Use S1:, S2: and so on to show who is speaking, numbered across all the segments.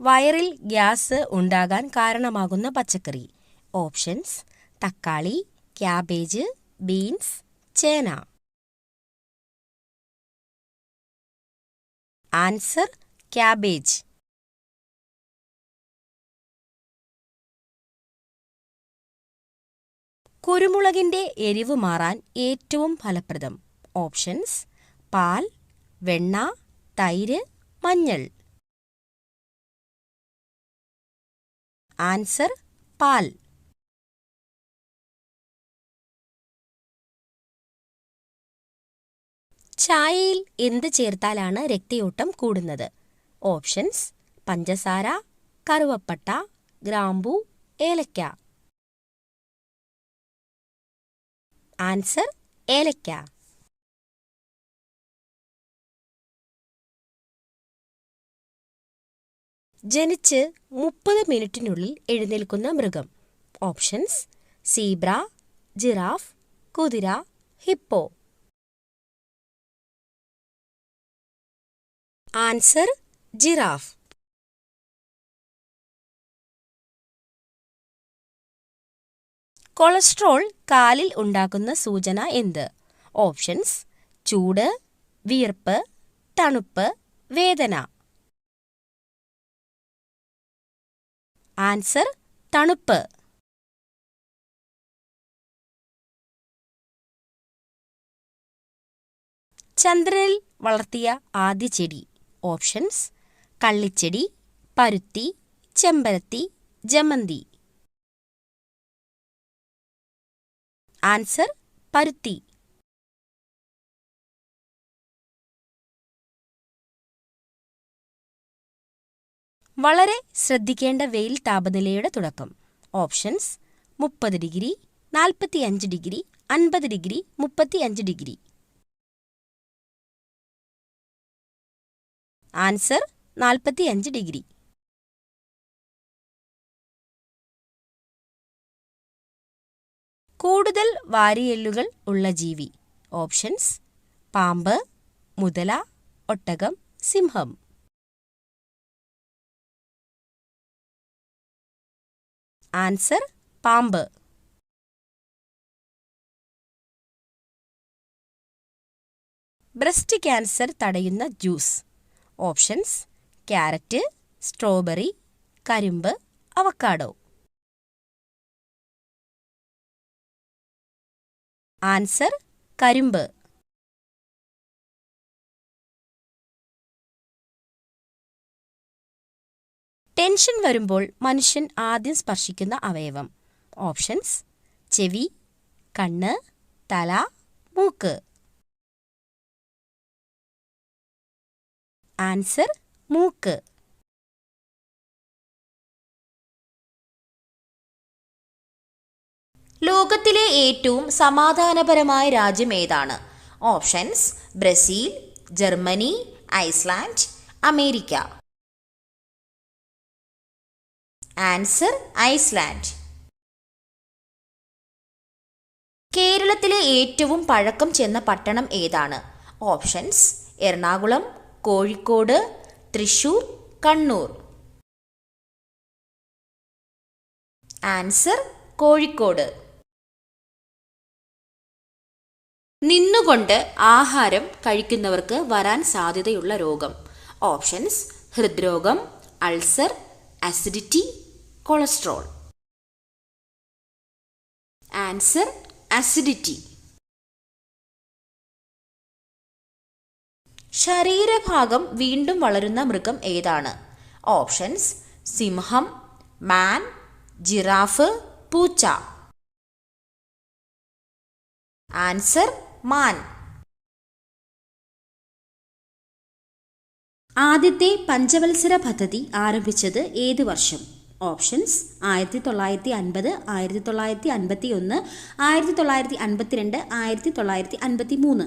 S1: വയറിൽ ഗ്യാസ് ഉണ്ടാകാൻ കാരണമാകുന്ന പച്ചക്കറി. ഓപ്ഷൻസ്: തക്കാളി, ക്യാബേജ്, ബീൻസ്, ചേന. Answer: cabbage. കുരുമുളകിന്റെ എരിവ് മാറാൻ ഏറ്റവും ഫലപ്രദം. ഓപ്ഷൻസ്: പാൽ, വെണ്ണ, തൈര്, മഞ്ഞൾ. ആൻസർ: പാൽ. ചായയിൽ എന്ത് ചേർത്താലാണ് രക്തയോട്ടം കൂടുന്നത്? ഓപ്ഷൻസ്: പഞ്ചസാര, കറുവപ്പട്ട, ഗ്രാമ്പൂ, ഏലക്ക. ആൻസർ: ഏലക്ക. ജനിച്ച് 30 മിനിറ്റിനുള്ളിൽ എഴുന്നേൽക്കുന്ന മൃഗം. ഓപ്ഷൻസ്: സീബ്ര, ജിറാഫ്, കുതിര, ഹിപ്പോ. Answer: giraffe. കൊളസ്ട്രോൾ കാലിൽ ഉണ്ടാക്കുന്ന സൂചന എന്ത്? ഓപ്ഷൻസ്: ചൂട്, വിയർപ്പ്, തണുപ്പ്, വേദന. ആൻസർ: തണുപ്പ്. ചന്ദ്രനിൽ വളർത്തിയ ആദ്യ ചെടി. ഓപ്ഷൻസ്: കള്ളിച്ചെടി, പരുത്തി, ചെമ്പരത്തി, ജമന്തി. ആൻസർ: പരുത്തി. വളരെ ശ്രദ്ധിക്കേണ്ട വെയിൽ താപനിലയുടെ തുടക്കം. Options: 30 degree, 45 degree, 50 degree, 35 degree. Answer: 45 degree. കൂടുതൽ വാരിയെല്ലുകൾ ഉള്ള ജീവി. ഓപ്ഷൻസ്: പാമ്പ്, മുതല, ഒട്ടകം, സിംഹം. ആൻസർ: പാമ്പ്. ബ്രസ്റ്റ് ക്യാൻസർ തടയുന്ന ജ്യൂസ്. ഓപ്ഷൻസ്: ക്യാരറ്റ്, സ്ട്രോബെറി, കരിമ്പ്, അവക്കാഡോ. ആൻസർ: കരിമ്പ്. ടെൻഷൻ വരുമ്പോൾ മനുഷ്യൻ ആദ്യം സ്പർശിക്കുന്ന അവയവം. ഓപ്ഷൻസ്: ചെവി, കണ്ണ്, തല, മൂക്ക്. ആൻസർ: മൂക്ക്. ലോകത്തിലെ ഏറ്റവും സമാധാനപരമായ രാജ്യം ഏതാണ്? Options: Brazil, Germany, Iceland, America. Answer: Iceland. കേരളത്തിലെ ഏറ്റവും പഴക്കം ചെന്ന പട്ടണം ഏതാണ്? ഓപ്ഷൻസ്: എറണാകുളം, കോഴിക്കോട്, തൃശൂർ, കണ്ണൂർ. ആൻസർ: കോഴിക്കോട്. നിന്നുകൊണ്ട് ആഹാരം കഴിക്കുന്നവർക്ക് വരാൻ സാധ്യതയുള്ള രോഗം. ഓപ്ഷൻസ്: ഹൃദ്രോഗം, ulcer, acidity, cholesterol. Answer: acidity. ശരീരഭാഗം വീണ്ടും വളരുന്ന മൃഗം ഏതാണ്? ഓപ്ഷൻസ്: സിംഹം, മാൻ, ജിറാഫ്, പൂച്ച. ആൻസർ: മാൻ. ആദ്യത്തെ പഞ്ചവത്സര പദ്ധതി ആരംഭിച്ചത് ഏത് വർഷം? ഓപ്ഷൻസ്: 1950, 1951, 1952, 1953.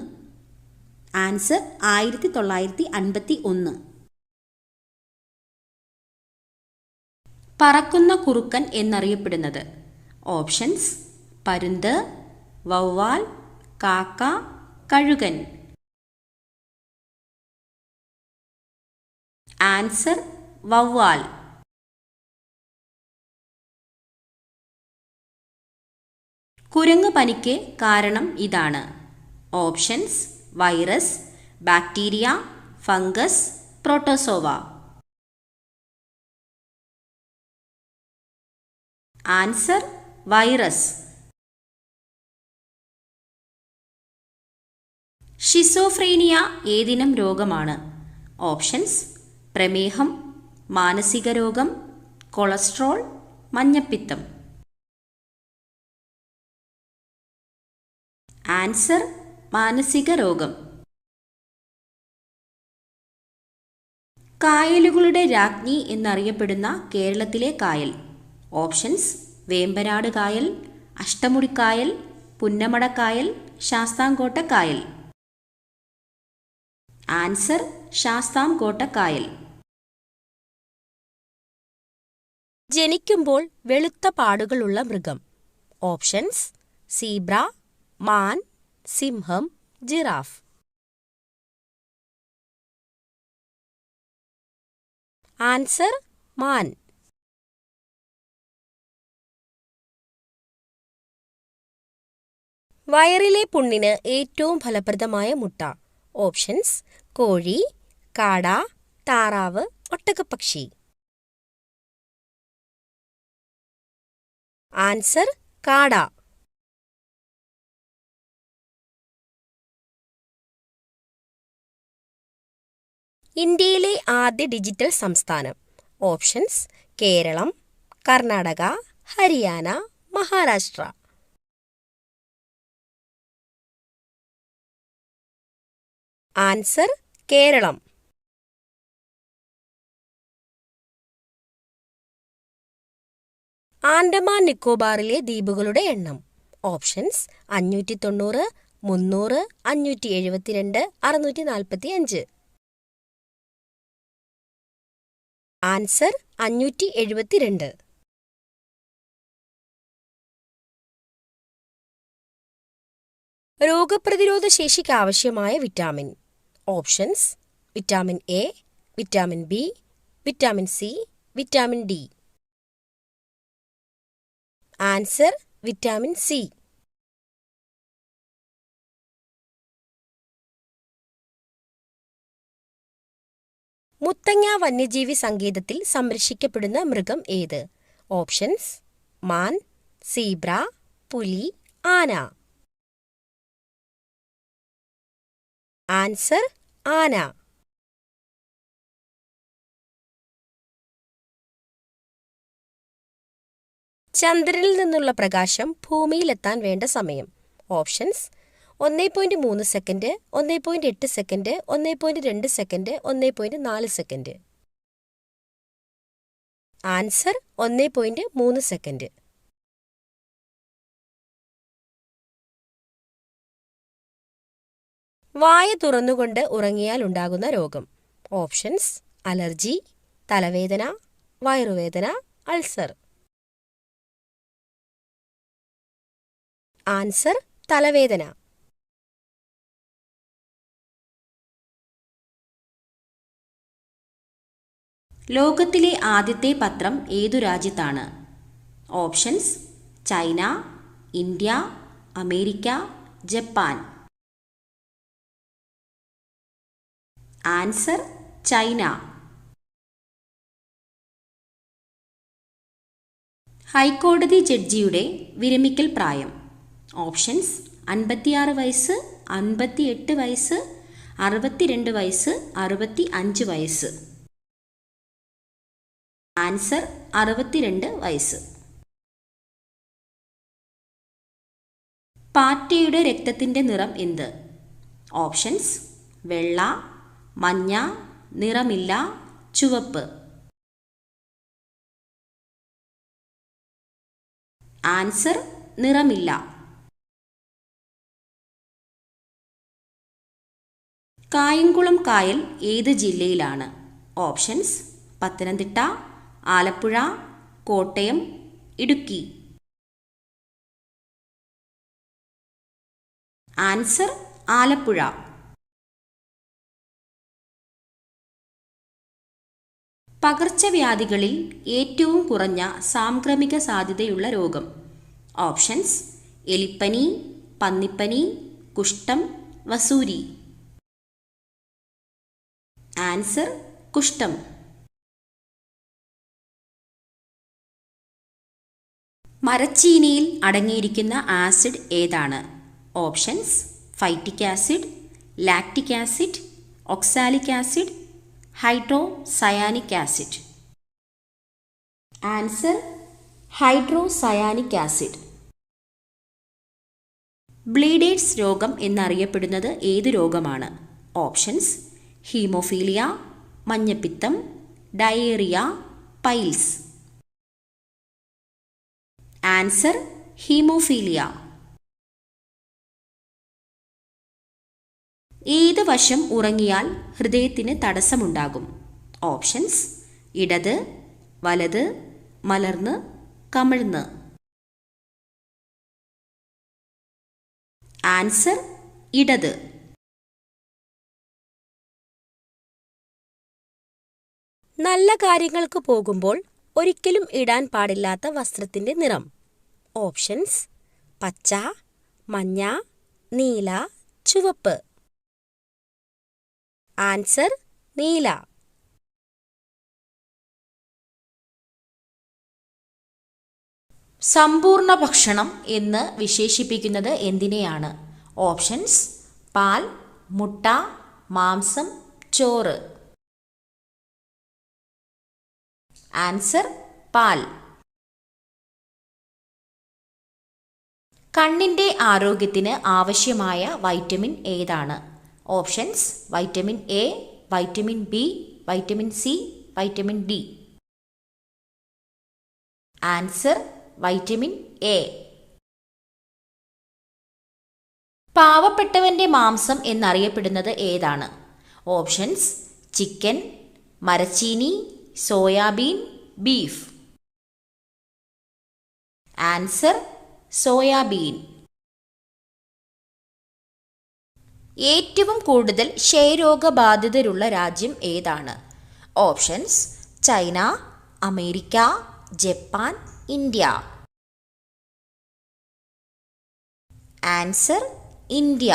S1: ആൻസർ: 1951. പറക്കുന്ന കുറുക്കൻ എന്നറിയപ്പെടുന്നത്. ഓപ്ഷൻസ്: പരുന്ത്, വവ്വാൽ, കാക്ക, കഴുകൻ. ആൻസർ: വവ്വാൽ. കുരങ്ങ് പനിക്ക് കാരണം ഇതാണ്. Options: virus, bacteria, fungus, protozoa. Answer: virus. Schizophrenia ഏതിനം രോഗമാണ്? ഓപ്ഷൻസ്: പ്രമേഹം, മാനസിക രോഗം, കൊളസ്ട്രോൾ, മഞ്ഞപ്പിത്തം. ആൻസർ: മാനസിക രോഗം. കായലുകളുടെ രാജ്ഞി എന്നറിയപ്പെടുന്ന കേരളത്തിലെ കായൽ. ഓപ്ഷൻസ്: വേമ്പനാട് കായൽ, അഷ്ടമുടിക്കായൽ, പുന്നമടക്കായൽ, ശാസ്താംകോട്ട കായൽ. ആൻസർ: ശാസ്താംകോട്ട കായൽ. ജനിക്കുമ്പോൾ വെളുത്ത പാടുകളുള്ള മൃഗം. ഓപ്ഷൻസ്: സീബ്ര, മാൻ, സിംഹം, ജിറാഫ്. ആൻസർ: മാൻ. വയറിലെ പുണ്ണിന് ഏറ്റവും ഫലപ്രദമായ മുട്ട. ഓപ്ഷൻസ്: കോഴി, കാട, താറാവ്, ഒട്ടകപ്പക്ഷി. ആൻസർ: കാട. ഇന്ത്യയിലെ ആദ്യ ഡിജിറ്റൽ സംസ്ഥാനം. ഓപ്ഷൻസ്: കേരളം, കർണാടക, ഹരിയാന, മഹാരാഷ്ട്ര. ആൻസർ: കേരളം. ആൻഡമാൻ നിക്കോബാറിലെ ദ്വീപുകളുടെ എണ്ണം. ഓപ്ഷൻസ്: 590, 300, 572, 645. ആൻസർ: 572. രോഗപ്രതിരോധ ശേഷിക്ക് ആവശ്യമായ vitamin. Options: vitamin A, vitamin B, vitamin C, vitamin D. Answer: vitamin C. Muthanga വന്യജീവി സങ്കേതത്തിൽ സംരക്ഷിക്കപ്പെടുന്ന മൃഗം ഏത്? ഓപ്ഷൻസ്: മാൻ, സീബ്ര, പുലി, ആന. ആൻസർ: ആന. ചന്ദ്രനിൽ നിന്നുള്ള പ്രകാശം ഭൂമിയിലെത്താൻ വേണ്ട സമയം. Options: 1.3 second, 1.8 second, 1.2 second, 1.4 second. Answer: 1.3 second. വായ തുറന്നുകൊണ്ട് ഉറങ്ങിയാൽ ഉണ്ടാകുന്ന രോഗം. ഓപ്ഷൻസ്: അലർജി, തലവേദന, വയറുവേദന, അൾസർ. ആൻസർ: തലവേദന. ലോകത്തിലെ ആദ്യത്തെ പത്രം ഏതു രാജ്യത്താണ്? Options: China, India, America, Japan. Answer: China. ഹൈക്കോടതി ജഡ്ജിയുടെ വിരമിക്കൽ പ്രായം. ഓപ്ഷൻസ്: 56 വയസ്സ്, 58 വയസ്സ്, 62 വയസ്സ്, 65 വയസ്സ്. ആൻസർ: 62 വയസ്സ്. പാറ്റയുടെ രക്തത്തിൻ്റെ നിറം എന്ത്? ഓപ്ഷൻസ്: വെള്ള, മഞ്ഞ, നിറമില്ല, ചുവപ്പ്. ആൻസർ: നിറമില്ല. കായംകുളം കായൽ ഏത് ജില്ലയിലാണ്? ഓപ്ഷൻസ്: പത്തനംതിട്ട, ആലപ്പുഴ, കോട്ടയം, ഇടുക്കി. ആൻസർ: ആലപ്പുഴ. പകർച്ചവ്യാധികളിൽ ഏറ്റവും കുറഞ്ഞ സാംക്രമിക സാധ്യതയുള്ള രോഗം. ഓപ്ഷൻസ്:
S2: എലിപ്പനി, പന്നിപ്പനി, കുഷ്ഠം, വസൂരി. ആൻസർ കുഷ്ഠം. മരച്ചീനിയിൽ അടങ്ങിയിരിക്കുന്ന ആസിഡ് ഏതാണ്? Options: phytic acid, lactic acid, oxalic acid, hydrocyanic acid. Answer hydrocyanic acid. Bleeders രോഗം എന്നറിയപ്പെടുന്നത് ഏത് രോഗമാണ്? ഓപ്ഷൻസ്: ഹീമോഫീലിയ, മഞ്ഞപ്പിത്തം, ഡയേറിയ, പൈൽസ്. Answer haemophilia. ഏത് വശം ഉറങ്ങിയാൽ ഹൃദയത്തിന് തടസ്സമുണ്ടാകും? ഓപ്ഷൻസ്: ഇടത്, വലത്, മലർന്ന്, കമിഴ്ന്ന്. ആൻസർ ഇടത്.
S1: നല്ല കാര്യങ്ങൾക്ക് പോകുമ്പോൾ ഒരിക്കലും ഇടാൻ പാടില്ലാത്ത വസ്ത്രത്തിന്റെ നിറം. ഓപ്ഷൻസ്: പച്ച, മഞ്ഞ, നീല, ചുവപ്പ്. ആൻസർ നീല.
S2: സമ്പൂർണ്ണ ഭക്ഷണം എന്ന് വിശേഷിപ്പിക്കുന്നത് എന്തിനെയാണ്? ഓപ്ഷൻസ്: പാൽ, മുട്ട, മാംസം, ചോറ്. ആൻസർ പാൽ. കണ്ണിൻ്റെ ആരോഗ്യത്തിന് ആവശ്യമായ വൈറ്റമിൻ ഏതാണ്? Options: vitamin A, vitamin B, vitamin C, vitamin D. Answer vitamin A. പാവപ്പെട്ടവന്റെ മാംസം എന്നറിയപ്പെടുന്നത് ഏതാണ്? ഓപ്ഷൻസ്: ചിക്കൻ, മരച്ചീനി, സോയാബീൻ, ബീഫ്. Answer soybean. ഏറ്റവും കൂടുതൽ ക്ഷയരോഗബാധിതരുള്ള രാജ്യം ഏതാണ്? Options: China, America, Japan, India. Answer India.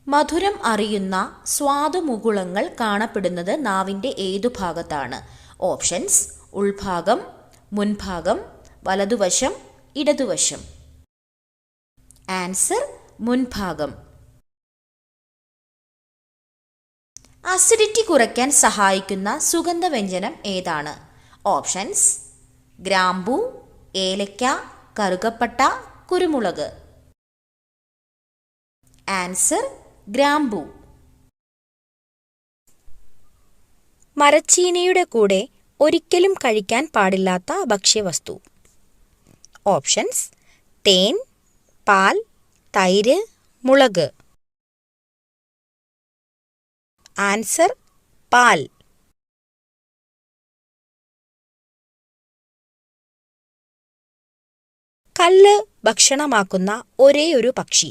S2: മധുരം അറിയുന്ന സ്വാദുമുകുളങ്ങൾ കാണപ്പെടുന്നത് നാവിൻ്റെ ഏതു ഭാഗത്താണ്? ഓപ്ഷൻസ്: ഉൾഭാഗം, മുൻഭാഗം, വലതുവശം, ഇടതുവശം. ആൻസർ മുൻഭാഗം. അസിഡിറ്റി കുറയ്ക്കാൻ സഹായിക്കുന്ന സുഗന്ധവ്യഞ്ജനം ഏതാണ്? ഓപ്ഷൻസ്: ഗ്രാമ്പൂ, ഏലക്ക, കറുകപ്പട്ട, കുരുമുളക്. ആൻസർ ഗ്രാമ്പൂ.
S1: മരച്ചീനിയുടെ കൂടെ ഒരിക്കലും കഴിക്കാൻ പാടില്ലാത്ത ഭക്ഷ്യവസ്തു. ഓപ്ഷൻസ്: തേൻ, പാൽ, തൈര്, മുളക്. ആൻസർ പാൽ. കല്ല് ഭക്ഷണമാക്കുന്ന ഒരേയൊരു പക്ഷി.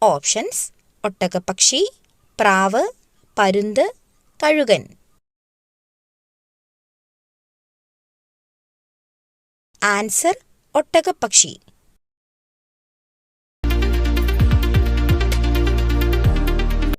S1: ഓപ്ഷൻസ്: ഒട്ടകപ്പക്ഷി, പ്രാവ്, പരുന്ത്, കഴുകൻ. ആൻസർ ഒട്ടകപ്പക്ഷി.